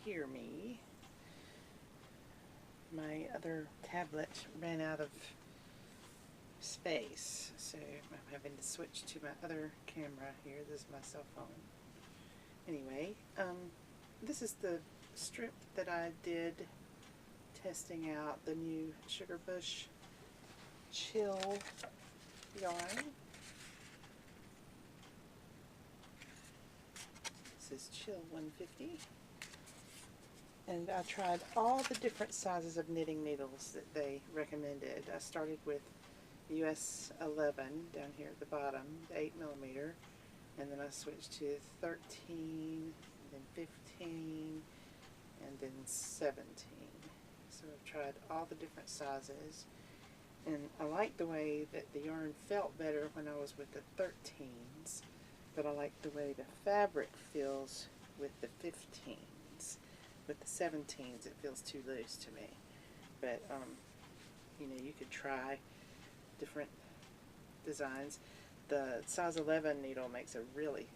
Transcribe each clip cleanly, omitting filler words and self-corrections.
hear me. My other tablet ran out of space, so I'm having to switch to my other camera here. This is my cell phone. Anyway, this is the strip that I did testing out the new Sugar Bush Chill yarn. This is Chill 150. And I tried all the different sizes of knitting needles that they recommended. I started with US 11 down here at the bottom, the 8mm, and then I switched to 13, and then 15, and then 17. So I've tried all the different sizes, and I like the way that the yarn felt better when I was with the 13s, but I like the way the fabric feels with the 15s. With the 17s, it feels too loose to me. But, you know, you could try different designs. The size 11 needle makes a really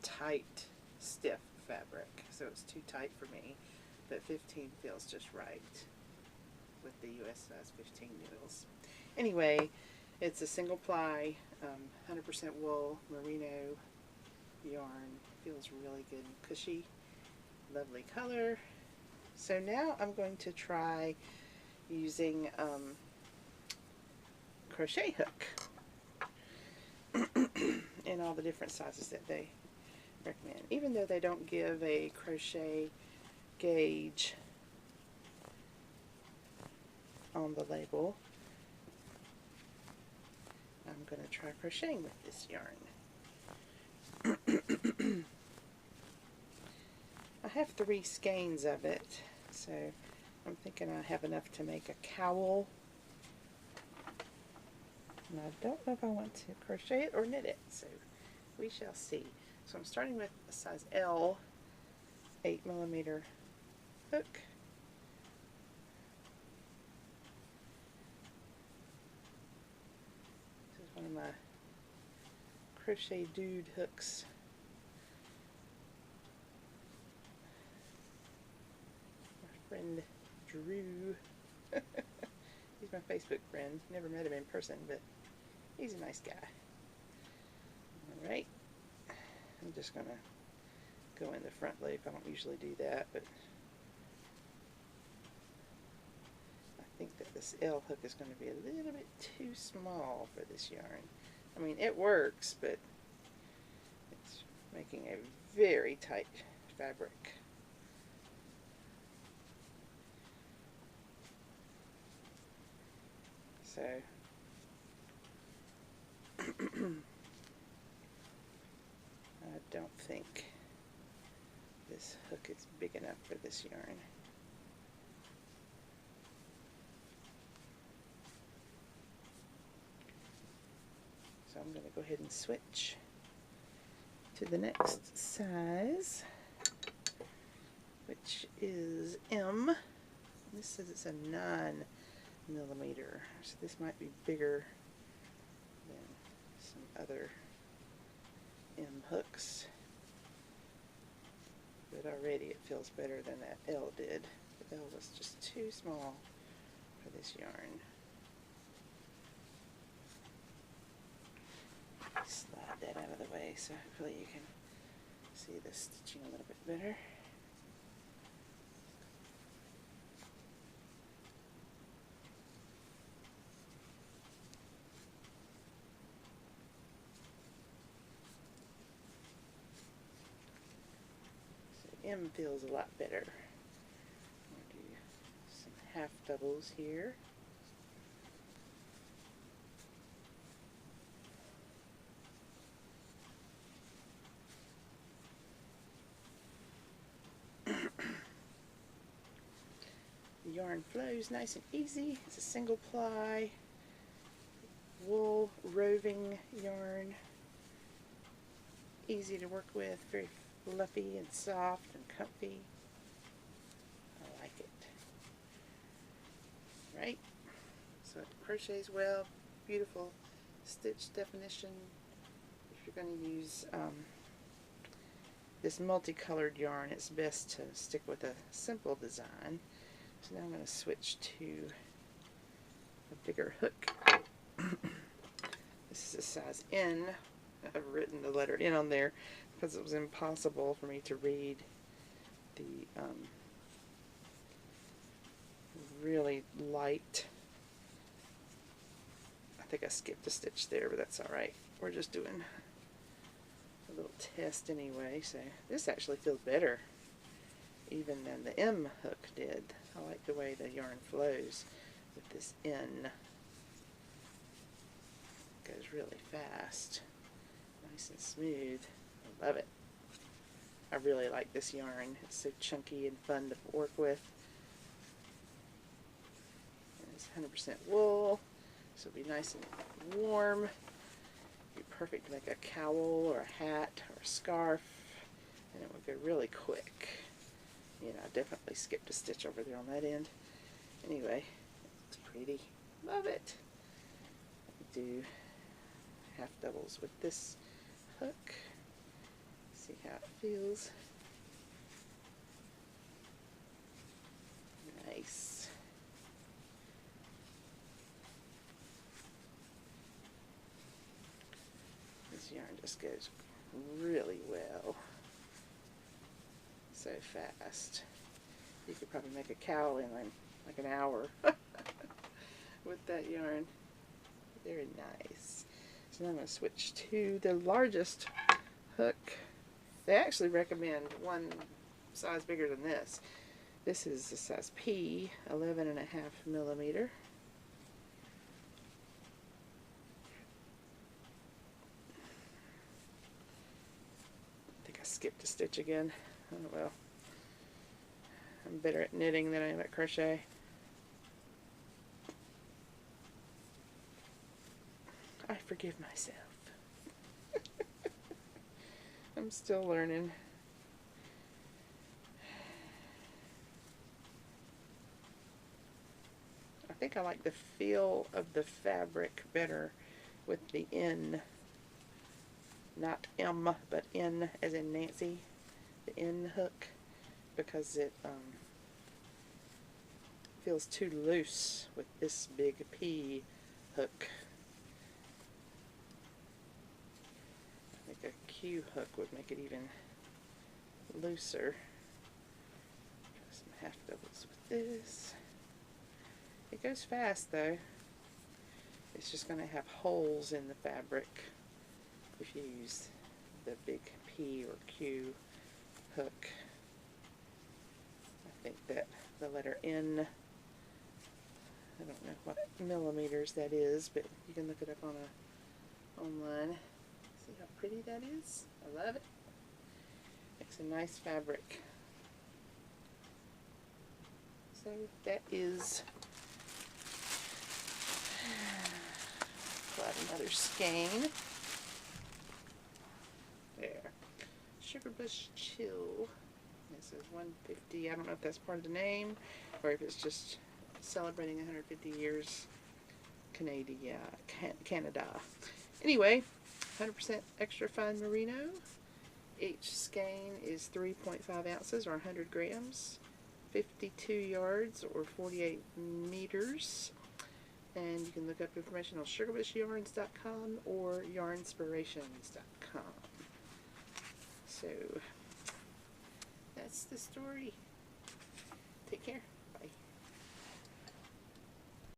tight, stiff fabric, so it's too tight for me. But 15 feels just right with the US size 15 needles. Anyway, it's a single ply, 100% wool, merino yarn. Feels really good and cushy. Lovely color. So now I'm going to try using crochet hook in all the different sizes that they recommend. Even though they don't give a crochet gauge on the label, I'm going to try crocheting with this yarn. I have 3 skeins of it, so I'm thinking I have enough to make a cowl. And I don't know if I want to crochet it or knit it, so we shall see. So I'm starting with a size L 8mm hook. This is one of my Crochet Dude hooks. Friend Drew. He's my Facebook friend. Never met him in person, but he's a nice guy. Alright. I'm just going to go in the front loop. I don't usually do that, but I think that this L hook is going to be a little bit too small for this yarn. I mean, it works, but it's making a very tight fabric. So I don't think this hook is big enough for this yarn. So I'm going to go ahead and switch to the next size, which is M. This says it's a 9mm, so this might be bigger than some other M hooks, but already it feels better than that L did. The L was just too small for this yarn. Slide that out of the way so hopefully you can see the stitching a little bit better. M feels a lot better. I'm going to do some half doubles here. The yarn flows nice and easy. It's a single ply wool roving yarn. Easy to work with, very fluffy and soft and comfy. I like it. Right? So it crochets well, beautiful stitch definition. If you're going to use this multicolored yarn, it's best to stick with a simple design. So now I'm going to switch to a bigger hook. This is a size N. I've written the letter N on there because it was impossible for me to read the really light. I think I skipped a stitch there, but that's alright. We're just doing a little test anyway. So this actually feels better even than the M hook did. I like the way the yarn flows with this N. It goes really fast, nice and smooth. I love it. I really like this yarn. It's so chunky and fun to work with. And it's 100% wool, so it'll be nice and warm. Be perfect to make a cowl or a hat or a scarf, and it would go really quick. You know, I definitely skipped a stitch over there on that end. Anyway, it's pretty. Love it. Do half doubles with this hook. See how it feels. Nice. This yarn just goes really well. So fast. You could probably make a cowl in like an hour with that yarn. Very nice. So now I'm going to switch to the largest hook. They actually recommend one size bigger than this. This is a size P, 11.5 millimeter. I think I skipped a stitch again. Oh well. I'm better at knitting than I am at crochet. I forgive myself. I'm still learning. I think I like the feel of the fabric better with the N, not M, but N as in Nancy, the N hook, because it feels too loose with this big P hook. I think a Q hook would make it even looser. Try some half doubles with this. It goes fast though. It's just going to have holes in the fabric if you use the big P or Q hook. I think that the letter N, I don't know what millimeters that is, but you can look it up on online. See how pretty that is? I love it. It's a nice fabric. So that is got another skein. There. Sugar Bush Chill. This is 150. I don't know if that's part of the name or if it's just celebrating 150 years Canada. Anyway, 100% extra fine merino. Each skein is 3.5 ounces or 100 grams, 52 yards or 48 meters. And you can look up information on sugarbushYarns.com or yarnspirations.com. So that's the story.